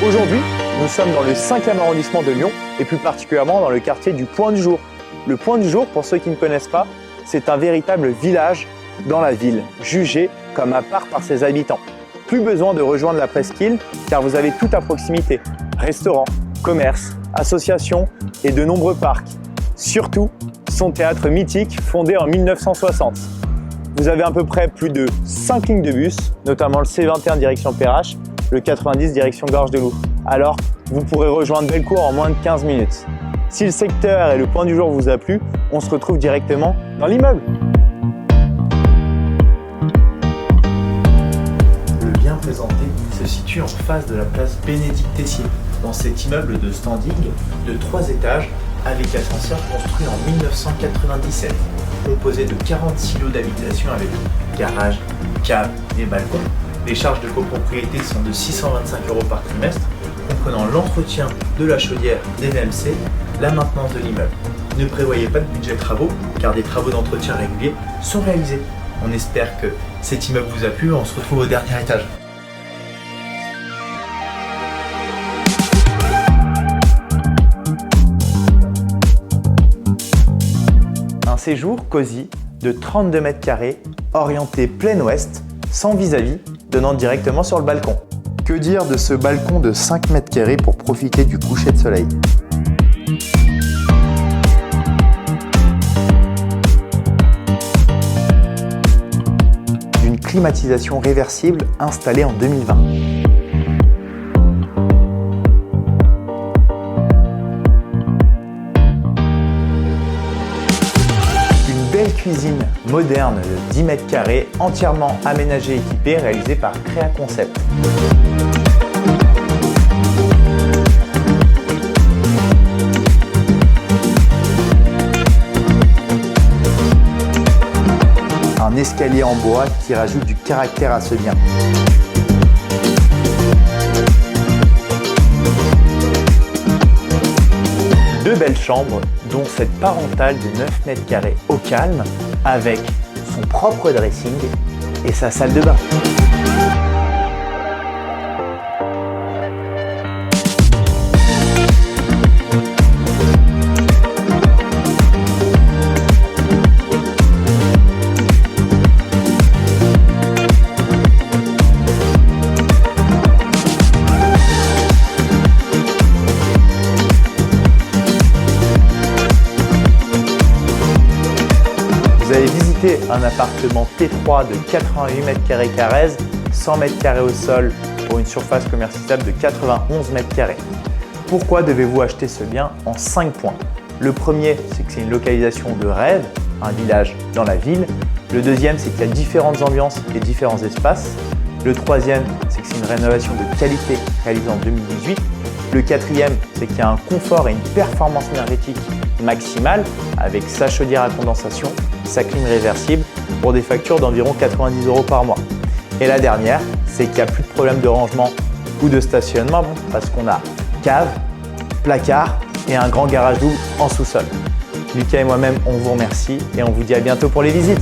Aujourd'hui, nous sommes dans le 5e arrondissement de Lyon et plus particulièrement dans le quartier du Point du Jour. Le Point du Jour, pour ceux qui ne connaissent pas, c'est un véritable village dans la ville, jugé comme à part par ses habitants. Plus besoin de rejoindre la presqu'île car vous avez tout à proximité. Restaurants, commerces, associations et de nombreux parcs. Surtout, son théâtre mythique fondé en 1960. Vous avez à peu près plus de 5 lignes de bus, notamment le C21 direction Perrache, le 90 direction Gorge de Loup. Alors, vous pourrez rejoindre Bellecour en moins de 15 minutes. Si le secteur et le Point du Jour vous a plu, on se retrouve directement dans l'immeuble. Le bien présenté se situe en face de la place Bénédicte-Tessier, dans cet immeuble de standing de 3 étages avec ascenseur construit en 1997, composé de 40 silos d'habitation avec garage, cave et balcon. Les charges de copropriété sont de 625 € par trimestre, comprenant l'entretien de la chaudière des VMC, la maintenance de l'immeuble. Ne prévoyez pas de budget travaux, car des travaux d'entretien réguliers sont réalisés. On espère que cet immeuble vous a plu, on se retrouve au dernier étage. Un séjour cosy de 32 mètres carrés, orienté plein ouest, sans vis-à-vis, donnant directement sur le balcon. Que dire de ce balcon de 5 mètres carrés pour profiter du coucher de soleil? D'une climatisation réversible installée en 2020. Belle cuisine moderne de 10 mètres carrés, entièrement aménagée et équipée, réalisée par Créa Concept. Un escalier en bois qui rajoute du caractère à ce bien. Deux belles chambres, dont cette parentale de 9 mètres carrés au calme, avec son propre dressing et sa salle de bain. Vous allez visiter un appartement T3 de 88 mètres carrés Carrez, 100 mètres carrés au sol pour une surface commercialisable de 91 mètres carrés. Pourquoi devez-vous acheter ce bien en 5 points? Le premier, c'est que c'est une localisation de rêve, un village dans la ville. Le deuxième, c'est qu'il y a différentes ambiances et différents espaces. Le troisième, c'est que c'est une rénovation de qualité réalisée en 2018. Le quatrième, c'est qu'il y a un confort et une performance énergétique maximale avec sa chaudière à condensation, sa clim réversible pour des factures d'environ 90 € par mois. Et la dernière, c'est qu'il n'y a plus de problème de rangement ou de stationnement parce qu'on a cave, placard et un grand garage double en sous-sol. Lucas et moi-même, on vous remercie et on vous dit à bientôt pour les visites.